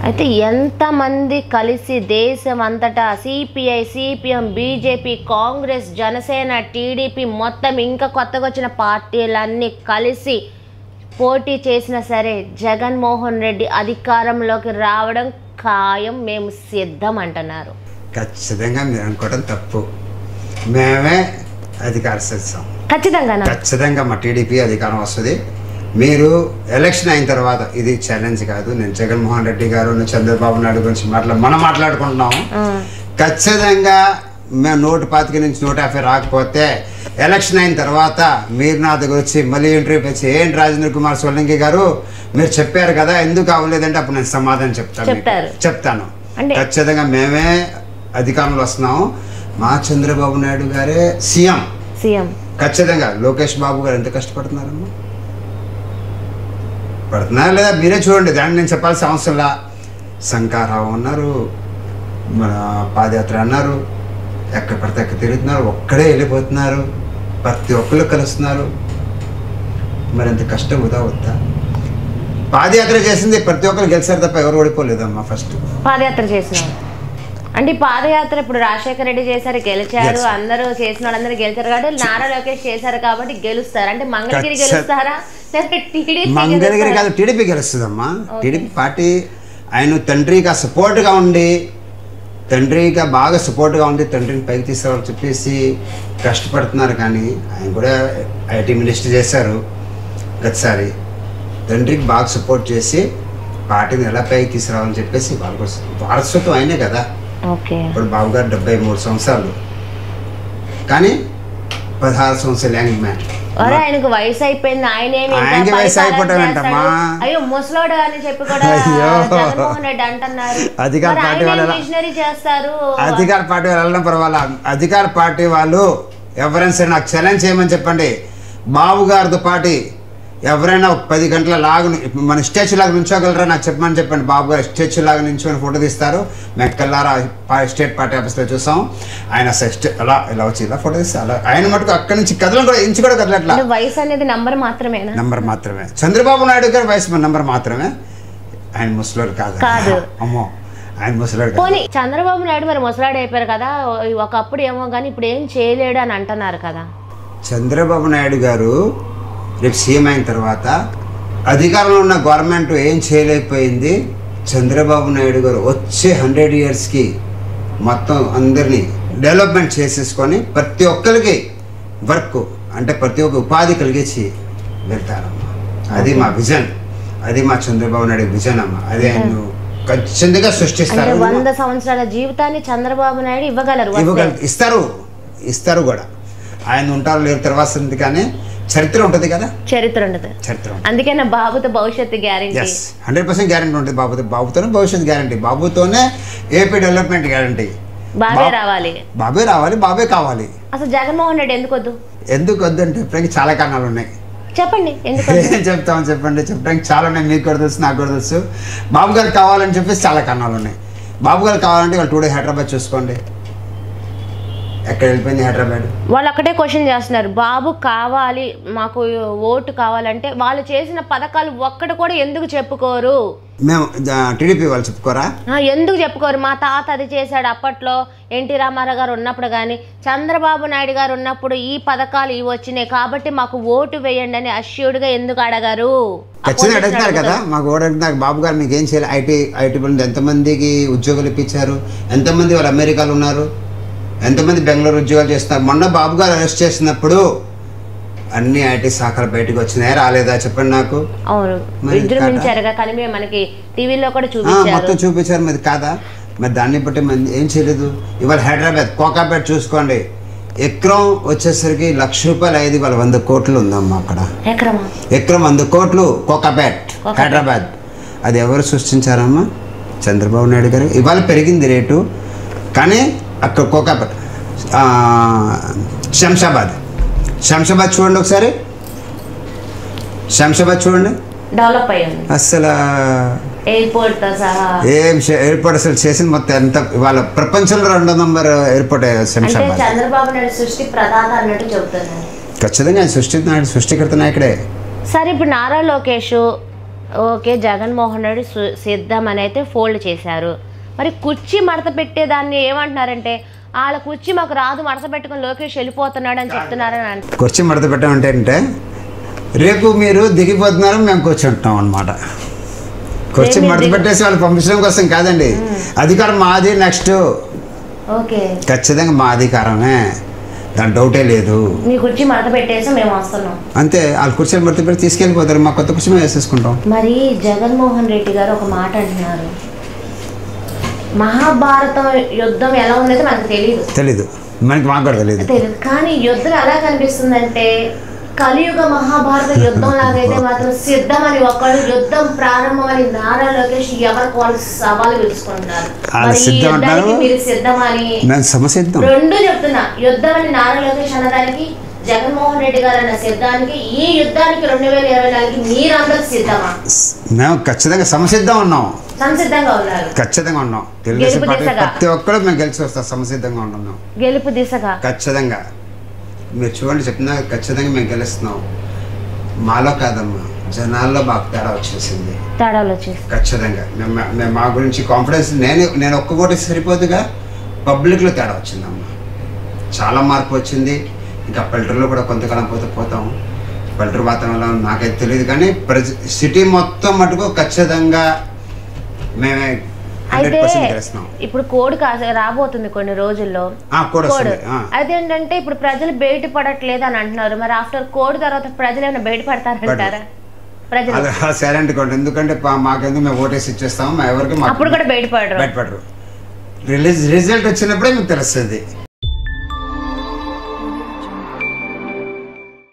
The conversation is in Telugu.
అయితే ఎంతమంది కలిసి దేశం అంతటా CPI, CPM, BJP, Congress, Janasena, TDP మొత్తం ఇంకా కొత్తగా వచ్చిన పార్టీలన్నీ కలిసి పోటీ చేసినా సరే జగన్మోహన్ రెడ్డి అధికారంలోకి రావడం ఖాయం, మేము సిద్ధం అంటున్నారు. ఖచ్చితంగా మీరు అనుకోవడం తప్పు. మేమే అధికారం చేస్తాం. ఖచ్చితంగా మా టీడీపీ అధికారం వస్తుంది. మీరు ఎలక్షన్ అయిన తర్వాత, ఇది ఛాలెంజ్ కాదు, నేను జగన్మోహన్ రెడ్డి గారు చంద్రబాబు నాయుడు గురించి మనం మాట్లాడుకుంటున్నాము. ఖచ్చితంగా మేము 125 నుంచి 150 రాకపోతే ఎలక్షన్ అయిన తర్వాత మీరు నా దగ్గర వచ్చి మళ్ళీ ఇంటర్వ్యూ వచ్చి ఏంటి రాజేంద్ర కుమార్ సోలంకి గారు మీరు చెప్పారు కదా ఎందుకు అవ్వలేదంటే అప్పుడు నేను సమాధానం చెప్తాను. ఖచ్చితంగా మేమే అధికారంలో వస్తున్నాము. మా చంద్రబాబు నాయుడు గారే సీఎం. ఖచ్చితంగా లోకేష్ బాబు గారు ఎంత కష్టపడుతున్నారమ్మా, పడుతున్నారు లేదా మీరే చూడండి. దాన్ని నేను చెప్పాల్సిన అవసరంలా. శంకారావు అన్నారు, మన పాదయాత్ర అన్నారు, ఎక్కడ పడితే ఎక్కడ తిరుగుతున్నారు, ఒక్కడే వెళ్ళిపోతున్నారు, ప్రతి ఒక్కరు కలుస్తున్నారు. మరి అంత కష్టం వద్దా? పాదయాత్ర చేసింది ప్రతి ఒక్కరు గెలిచారు తప్ప ఎవరు ఓడిపోలేదమ్మా. ఫస్ట్ పాదయాత్ర చేసినారు అంటే పాదయాత్ర ఇప్పుడు రాజశేఖర రెడ్డి చేశారు, గెలిచారు, అందరూ చేసిన వాళ్ళందరూ గెలిచారు కాబట్టి నారా లోకేష్ చేశారు కాబట్టి గెలుస్తారు. అంటే మంగళగిరి గెలుస్తారా? మంగళగిరి కాదు, టీడీపీ గెలుస్తుందమ్మా. టీడీపీ పార్టీ ఆయన తండ్రిగా సపోర్ట్గా ఉండి, తండ్రిగా బాగా సపోర్ట్గా ఉండి తండ్రిని పైకి తీసుకోవాలని చెప్పేసి కష్టపడుతున్నారు. కానీ ఆయన కూడా ఐటీ మినిస్టర్ చేశారు గతసారి. తండ్రికి బాగా సపోర్ట్ చేసి పార్టీని ఎలా పైకి తీసుకురావాలని చెప్పేసి వాళ్ళ వారసత్వం ఆయనే కదా. ఇప్పుడు బాబు గారు 73 సంవత్సరాలు, కానీ 16 సంవత్సరాలు యంగ్ మ్యాన్. ఆయనకు వయసు అయిపోయింది, ఆయనకి వయసు అయిపోవటం ఏంటమ్మా? అయ్యో ముసలోడు అని చెప్పి కూడా జగన్మోహన్ రెడ్డి అంటున్నారు. అధికార పార్టీ వాళ్ళు చేస్తారు, అధికార పార్టీ వాళ్ళు వెళ్ళడం పర్వాలా. అధికార పార్టీ వాళ్ళు ఎవరైనా సరే నాకు ఛాలెంజ్ చేయమని చెప్పండి. బాబు గారితో పార్టీ ఎవరైనా 10 గంటల లాగా మన స్టాచ్యూ లాగా నుంచోగలరా నాకు చెప్పమని చెప్పండి. బాబు గారు స్టాచ్యూ లాగా నుంచొని ఫోటో తీస్తారు. మేము కల్లారా స్టేట్ పార్టీ ఆఫీస్లో చూసాం. ఆయన అలా ఇలా వచ్చి ఇలా ఫోటో తీస్తారు. అలా ఆయన మటుకు అక్కడి నుంచి కదలం కూడా ఇంచు కూడా కదలట్లా. వయసు అనేది నంబర్ మాత్రమే. చంద్రబాబు నాయుడు గారు వయసు నంబర్ మాత్రమే. ఆయన ముసలోడు కాదు. అమ్మో, ఆయన ముసలాడు. పోనీ చంద్రబాబు నాయుడు మరి ముసలాడు అయిపోయారు కదా, ఒకప్పుడు ఏమో కానీ ఇప్పుడు ఏం చేయలేడు అని అంటున్నారు కదా. చంద్రబాబు నాయుడు గారు రేపు సీఎం అయిన తర్వాత అధికారంలో ఉన్న గవర్నమెంట్ ఏం చేయలేకపోయింది. చంద్రబాబు నాయుడు గారు వచ్చే 100 yearsకి మొత్తం అందరినీ డెవలప్మెంట్ చేసేసుకొని ప్రతి ఒక్కరికి వర్క్ అంటే ప్రతి ఒక్క ఉపాధి కలిగించి వెళ్తారమ్మా. అది మా విజన్, అది మా చంద్రబాబు నాయుడు విజన్ అమ్మా. అది ఆయన ఖచ్చితంగా సృష్టిస్తారు. 100 సంవత్సరాల జీవితాన్ని చంద్రబాబు నాయుడు ఇస్తారు కూడా. ఆయన ఉంటారు లేరు తర్వాత, కానీ చరిత్ర ఉంటుంది కదా. చరిత్ర అందుకే నా బాబుతో భవిష్యత్తు గ్యారెంటీ. 100% గ్యారెంటీ ఉంటుంది. బాబుతోనే భవిష్యత్తు గ్యారెంటీ, బాబుతోనే ఏపీ డెవలప్మెంట్ గ్యారెంటీ. బాబే రావాలి, బాబే కావాలి. అసలు జగన్మోహన్ రెడ్డి ఎందుకు వద్దు అంటే ఇప్పటికి చాలా కారణాలు ఉన్నాయి. చెప్పండి. ఏం చెప్తామని చెప్పడానికి చాలా ఉన్నాయి. మీకు కూడా తెలుసు, నాకు కూడా తెలుసు. బాబు గారు కావాలని చెప్పేసి చాలా కారణాలు ఉన్నాయి. బాబు గారు కావాలంటే వాళ్ళు 2 days హైదరాబాద్ చూసుకోండి, ఎక్కడ వెళ్ళిపోయింది హైదరాబాద్. వాళ్ళు అక్కడే క్వశ్చన్ చేస్తున్నారు, బాబు కావాలి, మాకు ఓటు కావాలంటే వాళ్ళు చేసిన పథకాలు ఒక్కటి కూడా ఎందుకు చెప్పుకోరు? మేము టీడీపీ వాళ్ళు చెప్పుకోరా? ఎందుకు చెప్పుకోరు? మా తాత అది చేశాడు అప్పట్లో, ఎన్టీ రామారావు గారు ఉన్నప్పుడు కానీ చంద్రబాబు నాయుడు గారు ఉన్నప్పుడు ఈ పథకాలు ఇవి వచ్చినాయి కాబట్టి మాకు ఓటు వేయండి అని అష్యూర్డ్గా ఎందుకు అడగారు? ఖచ్చితంగా అడుగుతున్నారు కదా. మాకు ఓటు అడుగుతున్నారు. బాబు గారు మీకు ఏం చేయాలి? ఐటీ పనులు ఎంతమందికి ఉద్యోగాలు ఇప్పించారు? ఎంతమంది వాళ్ళు అమెరికాలో ఉన్నారు? ఎంతమంది బెంగళూరు ఉద్యోగాలు చేస్తున్నారు? మొన్న బాబు గారు అరెస్ట్ చేసినప్పుడు అన్ని ఐటీ శాఖలు బయటకు వచ్చినాయి, రాలేదా చెప్పండి నాకు. మొత్తం చూపించారు, మరి కాదా? మరి దాన్ని బట్టి ఏం చేయలేదు. ఇవాళ హైదరాబాద్ కోకాపేట చూసుకోండి, ఎకరం వచ్చేసరికి ₹1,00,000 అయ్యేది, ఇవాళ 100 కోట్లు ఉందమ్మా అక్కడ. ఎకరం 100 కోట్లు కోకాపేట్ హైదరాబాద్. అది ఎవరు సృష్టించారమ్మా? చంద్రబాబు నాయుడు గారు. ఇవాళ పెరిగింది రేటు, కానీ అక్కడ కోకాపేట శంషాబాద్ చూడండి ఒకసారి. శంషాబాద్ చూడండి, డెవలప్ అయ్యింది అసలు. ఎయిర్పోర్ట్ అసలు చేసింది మొత్తం ఎంత. ఇవాళ ప్రపంచంలో 2వ నంబర్ ఎయిర్పోర్ట్ శంషాబాద్. చంద్రబాబు నాయుడు సృష్టి ప్రదాత అన్నట్టు చెబుతున్నారు. ఖచ్చితంగా ఆయన సృష్టికర్త నాయకుడే. సరే, ఇప్పుడు నారా లోకేష్ ఓకే, జగన్మోహన్ రెడ్డి సిద్ధం అని అయితే ఫోల్డ్ చేశారు. మరి కుర్చీ మడత పెట్టేదాన్ని ఏమంటున్నారంటే వాళ్ళ కుర్చీ మాకు రాదు, మడత పెట్టుకుని లోకేష్ వెళ్ళిపోతున్నాడు అని చెప్తున్నారని అంటే కుర్చీ మడత పెట్టామంటే అంటే రేపు మీరు దిగిపోతున్నారు, మేము కూర్చుంటున్నాం అనమాట. కుర్చీ మడత పెట్టేసి వాళ్ళు పంపించడం కోసం కాదండి, అధికారం మాది. నెక్స్ట్ ఓకే, ఖచ్చితంగా మా అధికారమే, దాని డౌటే లేదు. మీ కుర్చీ మడత పెట్టేసి మేము వస్తున్నాం అంతే. వాళ్ళు కుర్చీలు మడత పెట్టి తీసుకెళ్ళిపోతారు, మా కొత్త కుర్చీ మేము వేసేసుకుంటాం. మరి జగన్మోహన్ రెడ్డి గారు ఒక మాట అంటున్నారు, మహాభారతం యుద్ధం ఎలా ఉన్నది మనకు తెలీదు, మాకు కూడా తెలియదు. కానీ యుద్ధం ఎలా కనిపిస్తుందంటే కలియుగ మహాభారత యుద్ధం లాగైతే మాత్రం సిద్ధమని ఒకడు యుద్ధం ప్రారంభమని నారా లోకేష్ ఎవరికి వాళ్ళు సవాలు పిలుచుకుంటున్నారు. మీరు సిద్ధమని రెండు చెప్తున్నా, యుద్ధం అని నారా లోకేష్ అన్నదానికి జగన్మోహన్ రెడ్డి గారు అన్న సిద్ధానికి ఈ యుద్ధానికి 2024 మీరందరూ సిద్ధమా? మేము ఖచ్చితంగా సంసిద్ధంగా ఉన్నాం. ఖచ్చితంగా ఉన్నాం. తెలుగుదేశం పార్టీ ప్రతి ఒక్కరు మేము గెలిచి వస్తాం, సంసిద్ధంగా ఉన్నాం. గెలుపు దిశగా ఖచ్చితంగా మీరు చూడండి, చెప్తున్నా ఖచ్చితంగా మేము గెలుస్తున్నాం. మాలో కాదమ్మా, జనాల్లో మాకు తేడా వచ్చేసింది. ఖచ్చితంగా మేము మా గురించి కాన్ఫిడెన్స్, నేను ఒక్క కోటి సరిపోతుగా పబ్లిక్లో తేడా వచ్చిందమ్మా. చాలా మార్పు వచ్చింది. ఇంకా పల్లెటూరులో కూడా కొంతకాలం పోతాం. పల్లెటూరు వాతావరణం నాకైతే తెలియదు, కానీ సిటీ మొత్తం మటుకు ఖచ్చితంగా మేమే. అయితే ఇప్పుడు కోడ్ రాబోతుంది కొన్ని రోజుల్లో. అదేంటంటే ఇప్పుడు ప్రజలు బయటపడట్లేదు అని అంటున్నారు. మరి ఆఫ్టర్ కోడ్ తర్వాత ప్రజలు ఏమైనా బయటపడతారంటారా? సైలెంట్ కోడ్, ఎందుకంటే మాకెందుకు మేము ఓటేసి ఇచ్చేస్తాము, ఎవరికి అప్పుడు కూడా బయటపడరు. రిజల్ట్ వచ్చినప్పుడే మీకు తెలుస్తుంది.